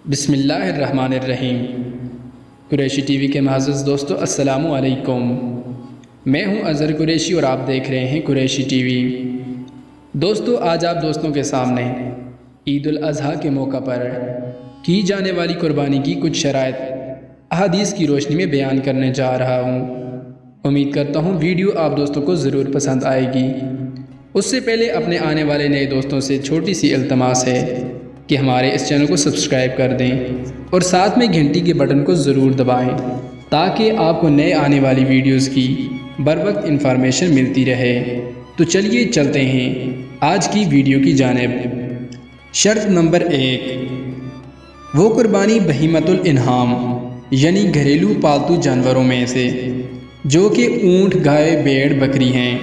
بسم اللہ الرحمن الرحیم۔ قریشی ٹی وی کے معزز دوستو السلام علیکم۔ میں ہوں اظہر قریشی اور آپ دیکھ رہے ہیں قریشی ٹی وی۔ دوستو آج آپ دوستوں کے سامنے عید الاضحیٰ کے موقع پر کی جانے والی قربانی کی کچھ شرائط احادیث کی روشنی میں بیان کرنے جا رہا ہوں۔ امید کرتا ہوں ویڈیو آپ دوستوں کو ضرور پسند آئے گی۔ اس سے پہلے اپنے آنے والے نئے دوستوں سے چھوٹی سی التماس ہے کہ ہمارے اس چینل کو سبسکرائب کر دیں اور ساتھ میں گھنٹی کے بٹن کو ضرور دبائیں تاکہ آپ کو نئے آنے والی ویڈیوز کی بر وقت انفارمیشن ملتی رہے۔ تو چلیے چلتے ہیں آج کی ویڈیو کی جانب۔ شرط نمبر 1، وہ قربانی بہیمۃ الانعام یعنی گھریلو پالتو جانوروں میں سے جو کہ اونٹ، گائے، بھیڑ، بکری ہیں۔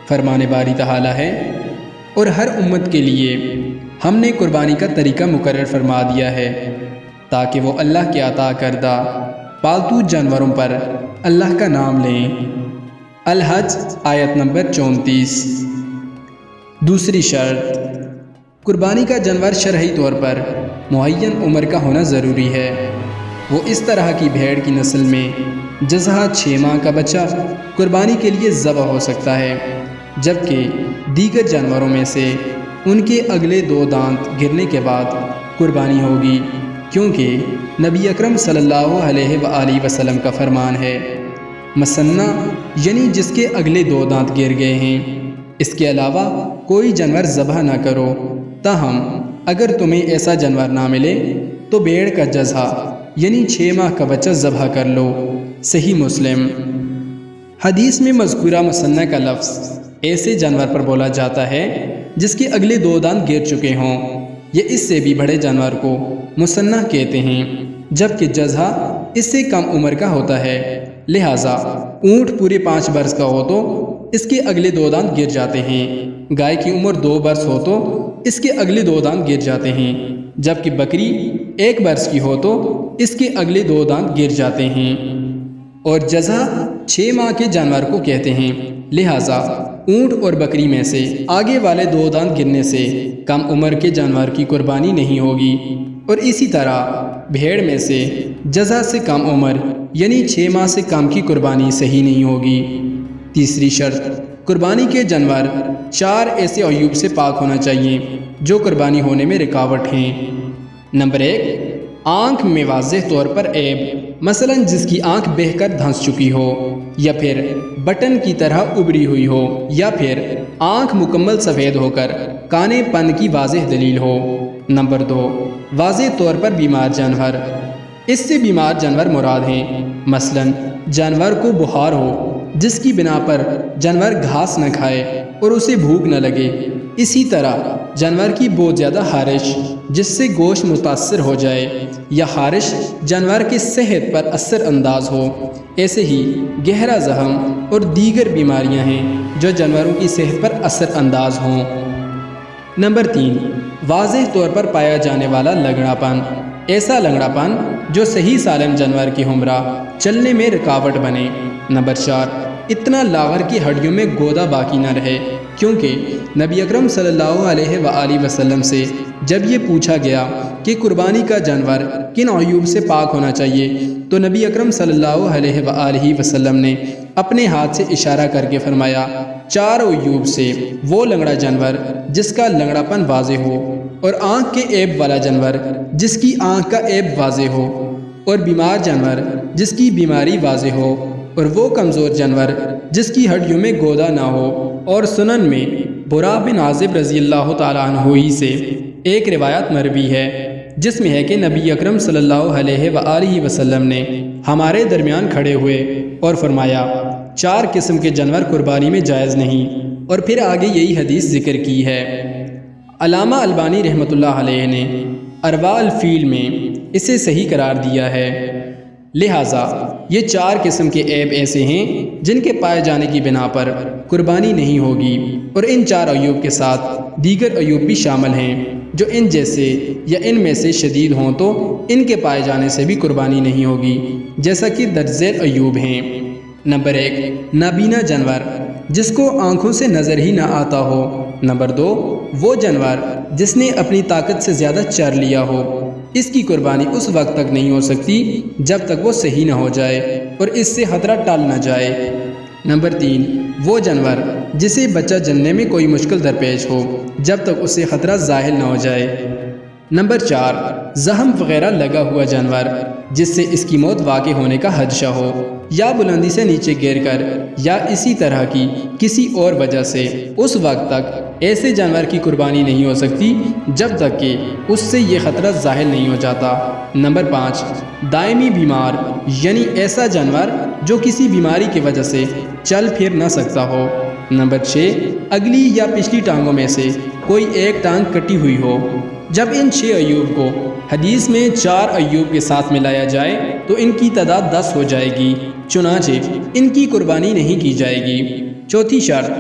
فرمان باری تعالی ہے، اور ہر امت کے لیے ہم نے قربانی کا طریقہ مقرر فرما دیا ہے تاکہ وہ اللہ کے عطا کردہ پالتو جانوروں پر اللہ کا نام لیں۔ الحج آیت نمبر 34۔ دوسری شرط، قربانی کا جانور شرعی طور پر معین عمر کا ہونا ضروری ہے۔ وہ اس طرح کی بھیڑ کی نسل میں جزا 6 ماہ کا بچہ قربانی کے لیے ذبح ہو سکتا ہے، جبکہ دیگر جانوروں میں سے ان کے اگلے 2 دانت گرنے کے بعد قربانی ہوگی، کیونکہ نبی اکرم صلی اللہ علیہ وآلہ وسلم کا فرمان ہے، مسنہ یعنی جس کے اگلے 2 دانت گر گئے ہیں، اس کے علاوہ کوئی جانور ذبح نہ کرو۔ تاہم اگر تمہیں ایسا جانور نہ ملے تو بھیڑ کا جزا یعنی 6 ماہ کا بچہ ذبح کر لو۔ صحیح مسلم۔ حدیث میں مذکورہ مسنہ کا لفظ ایسے جانور پر بولا جاتا ہے جس کے اگلے 2 دانت گر چکے ہوں، یا اس سے بھی بڑے جانور کو مسنہ کہتے ہیں، جبکہ جزا اس سے کم عمر کا ہوتا ہے۔ لہٰذا اونٹ پورے 5 برس کا ہو تو اس کے اگلے 2 دانت گر جاتے ہیں، گائے کی عمر 2 برس ہو تو اس کے اگلے 2 دانت گر جاتے ہیں، جبکہ بکری 1 برس کی ہو تو اس کے اگلے 2 دانت گر جاتے ہیں، اور جزا 6 ماہ کے جانور کو کہتے ہیں۔ لہٰذا اونٹ اور بکری میں سے آگے والے 2 دانت گرنے سے کم عمر کے جانور کی قربانی نہیں ہوگی، اور اسی طرح بھیڑ میں سے جزا سے کم عمر یعنی 6 ماہ سے کم کی قربانی صحیح نہیں ہوگی۔ تیسری شرط، قربانی کے جانور 4 ایسے عیوب سے پاک ہونا چاہیے جو قربانی ہونے میں رکاوٹ ہیں۔ نمبر 1، آنکھ میں واضح طور پر عیب، مثلا جس کی آنکھ بہہ کر دھنس چکی ہو، یا پھر بٹن کی طرح ابری ہوئی ہو، یا پھر آنکھ مکمل سفید ہو کر کانے پن کی واضح دلیل ہو۔ نمبر 2، واضح طور پر بیمار جانور، اس سے بیمار جانور مراد ہیں، مثلا جانور کو بخار ہو جس کی بنا پر جانور گھاس نہ کھائے اور اسے بھوک نہ لگے، اسی طرح جانور کی بہت زیادہ خارش جس سے گوشت متاثر ہو جائے، یا خارش جانور کی صحت پر اثر انداز ہو۔ ایسے ہی گہرا زخم اور دیگر بیماریاں ہیں جو جانوروں کی صحت پر اثر انداز ہوں۔ نمبر 3، واضح طور پر پایا جانے والا لنگڑا پن، ایسا لنگڑا پن جو صحیح سالم جانور کی ہمراہ چلنے میں رکاوٹ بنے۔ نمبر 4، اتنا لاغر کی ہڈیوں میں گودا باقی نہ رہے، کیونکہ نبی اکرم صلی اللہ علیہ وآلہ وسلم سے جب یہ پوچھا گیا کہ قربانی کا جانور کن عیوب سے پاک ہونا چاہیے، تو نبی اکرم صلی اللہ علیہ وآلہ وسلم نے اپنے ہاتھ سے اشارہ کر کے فرمایا، 4 عیوب سے وہ لنگڑا جانور جس کا لنگڑا پن واضح ہو، اور آنکھ کے عیب والا جانور جس کی آنکھ کا عیب واضح ہو، اور بیمار جانور جس کی بیماری واضح ہو، اور وہ کمزور جانور جس کی ہڈیوں میں گودا نہ ہو۔ اور سنن میں برا بن عازب رضی اللہ تعالیٰ عنہ ہی سے ایک روایت مروی ہے جس میں ہے کہ نبی اکرم صلی اللہ علیہ وآلہ وسلم نے ہمارے درمیان کھڑے ہوئے اور فرمایا، 4 قسم کے جانور قربانی میں جائز نہیں، اور پھر آگے یہی حدیث ذکر کی ہے۔ علامہ البانی رحمۃ اللہ علیہ نے ارواء الفیل میں اسے صحیح قرار دیا ہے۔ لہٰذا یہ 4 قسم کے عیب ایسے ہیں جن کے پائے جانے کی بنا پر قربانی نہیں ہوگی، اور ان 4 عیوب کے ساتھ دیگر عیوب بھی شامل ہیں جو ان جیسے یا ان میں سے شدید ہوں تو ان کے پائے جانے سے بھی قربانی نہیں ہوگی، جیسا کہ درج ذیل عیوب ہیں۔ نمبر 1، نابینا جانور جس کو آنکھوں سے نظر ہی نہ آتا ہو۔ نمبر 2، وہ جانور جس نے اپنی طاقت سے زیادہ چر لیا ہو۔ اس کی قربانی اس وقت تک نہیں ہو سکتی جب تک وہ صحیح نہ ہو جائے اور اس سے خطرہ ٹل نہ جائے۔ نمبر 3، وہ جانور جسے بچہ جننے میں کوئی مشکل درپیش ہو جب تک اسے خطرہ ظاہر نہ ہو جائے۔ نمبر 4، زخم وغیرہ لگا ہوا جانور جس سے اس کی موت واقع ہونے کا خدشہ ہو، یا بلندی سے نیچے گر کر یا اسی طرح کی کسی اور وجہ سے، اس وقت تک ایسے جانور کی قربانی نہیں ہو سکتی جب تک کہ اس سے یہ خطرہ ظاہر نہیں ہو جاتا۔ نمبر 5، دائمی بیمار یعنی ایسا جانور جو کسی بیماری کی وجہ سے چل پھر نہ سکتا ہو۔ نمبر 6، اگلی یا پچھلی ٹانگوں میں سے کوئی ایک ٹانگ کٹی ہوئی ہو۔ جب ان 6 عیوب کو حدیث میں 4 عیوب کے ساتھ ملایا جائے تو ان کی تعداد 10 ہو جائے گی، چنانچہ ان کی قربانی نہیں کی جائے گی۔ چوتھی شرط،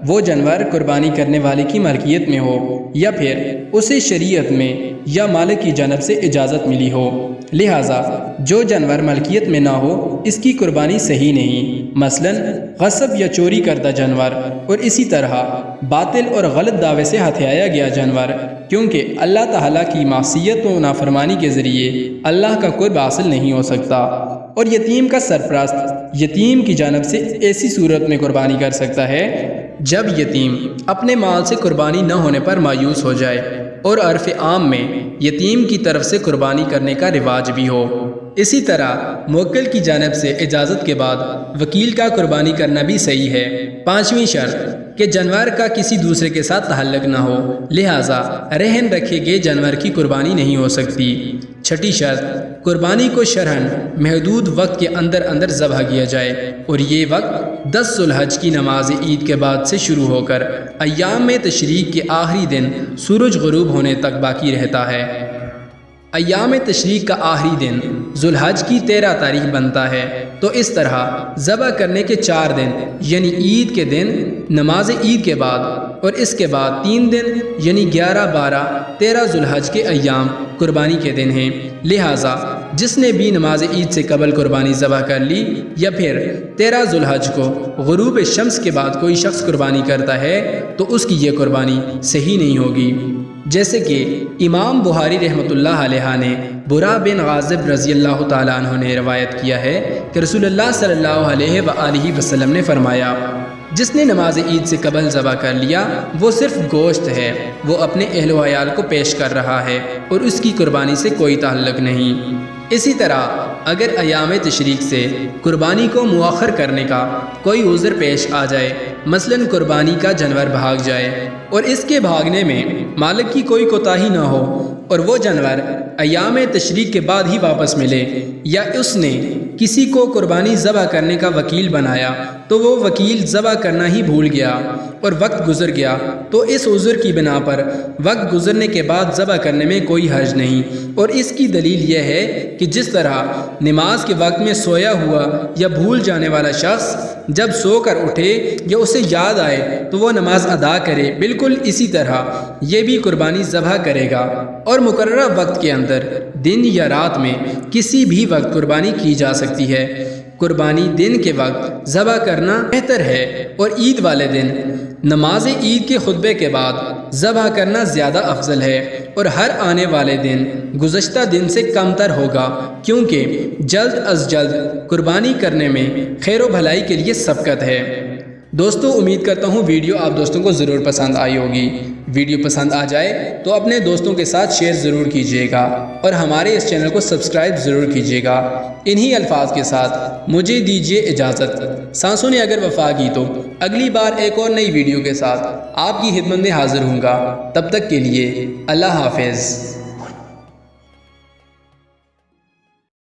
وہ جانور قربانی کرنے والے کی ملکیت میں ہو یا پھر اسے شریعت میں یا مالک کی جانب سے اجازت ملی ہو، لہٰذا جو جانور ملکیت میں نہ ہو اس کی قربانی صحیح نہیں، مثلا غصب یا چوری کردہ جانور، اور اسی طرح باطل اور غلط دعوے سے ہتھیایا گیا جانور، کیونکہ اللہ تعالیٰ کی معصیت و نافرمانی کے ذریعے اللہ کا قرب حاصل نہیں ہو سکتا۔ اور یتیم کا سرپرست یتیم کی جانب سے ایسی صورت میں قربانی کر سکتا ہے جب یتیم اپنے مال سے قربانی نہ ہونے پر مایوس ہو جائے اور عرف عام میں یتیم کی طرف سے قربانی کرنے کا رواج بھی ہو۔ اسی طرح موکل کی جانب سے اجازت کے بعد وکیل کا قربانی کرنا بھی صحیح ہے۔ پانچویں شرط کہ جانور کا کسی دوسرے کے ساتھ تعلق نہ ہو، لہٰذا رہن رکھے گئے جانور کی قربانی نہیں ہو سکتی۔ چھٹی شرط، قربانی کو شرعاً محدود وقت کے اندر ذبح کیا جائے، اور یہ وقت 10 ذو الحج کی نماز عید کے بعد سے شروع ہو کر ایام تشریق کے آخری دن سورج غروب ہونے تک باقی رہتا ہے۔ ایام تشریق کا آخری دن ذو الحج کی 13 تاریخ بنتا ہے، تو اس طرح ذبح کرنے کے 4 دن یعنی عید کے دن، نماز عید کے بعد، اور اس کے بعد 3 دن یعنی 11، 12، 13 ذو الحج کے ایام قربانی کے دن ہیں، لہٰذا جس نے بھی نماز عید سے قبل قربانی ذبح کر لی یا پھر 13 ذو الحج کو غروب شمس کے بعد کوئی شخص قربانی کرتا ہے تو اس کی یہ قربانی صحیح نہیں ہوگی۔ جیسے کہ امام بخاری رحمۃ اللہ علیہ نے برا بن غازب رضی اللہ تعالیٰ عنہ نے روایت کیا ہے کہ رسول اللہ صلی اللہ علیہ وآلہ وسلم نے فرمایا، جس نے نماز عید سے قبل ذبح کر لیا وہ صرف گوشت ہے، وہ اپنے اہل و عیال کو پیش کر رہا ہے اور اس کی قربانی سے کوئی تعلق نہیں۔ اسی طرح اگر ایام تشریق سے قربانی کو مؤخر کرنے کا کوئی عذر پیش آ جائے، مثلا قربانی کا جانور بھاگ جائے اور اس کے بھاگنے میں مالک کی کوئی کوتاہی نہ ہو اور وہ جانور ایام تشریق کے بعد ہی واپس ملے، یا اس نے کسی کو قربانی ذبح کرنے کا وکیل بنایا تو وہ وکیل ذبح کرنا ہی بھول گیا اور وقت گزر گیا، تو اس عذر کی بنا پر وقت گزرنے کے بعد ذبح کرنے میں کوئی حرج نہیں۔ اور اس کی دلیل یہ ہے کہ جس طرح نماز کے وقت میں سویا ہوا یا بھول جانے والا شخص جب سو کر اٹھے یا اسے یاد آئے تو وہ نماز ادا کرے، بالکل اسی طرح یہ بھی قربانی ذبح کرے گا، اور مقررہ وقت کے اندر دن یا رات میں کسی بھی وقت قربانی کی جا سکتی ہے۔ قربانی دن کے وقت ذبح کرنا بہتر ہے، اور عید والے دن نماز عید کے خطبے کے بعد ذبح کرنا زیادہ افضل ہے، اور ہر آنے والے دن گزشتہ دن سے کم تر ہوگا، کیونکہ جلد از جلد قربانی کرنے میں خیر و بھلائی کے لیے سبقت ہے۔ دوستو، امید کرتا ہوں ویڈیو آپ دوستوں کو ضرور پسند آئی ہوگی۔ ویڈیو پسند آ جائے تو اپنے دوستوں کے ساتھ شیئر ضرور کیجیے گا، اور ہمارے اس چینل کو سبسکرائب ضرور کیجیے گا۔ انہی الفاظ کے ساتھ مجھے دیجیے اجازت۔ سانسوں نے اگر وفا کی تو اگلی بار ایک اور نئی ویڈیو کے ساتھ آپ کی خدمت میں حاضر ہوں گا۔ تب تک کے لیے اللہ حافظ۔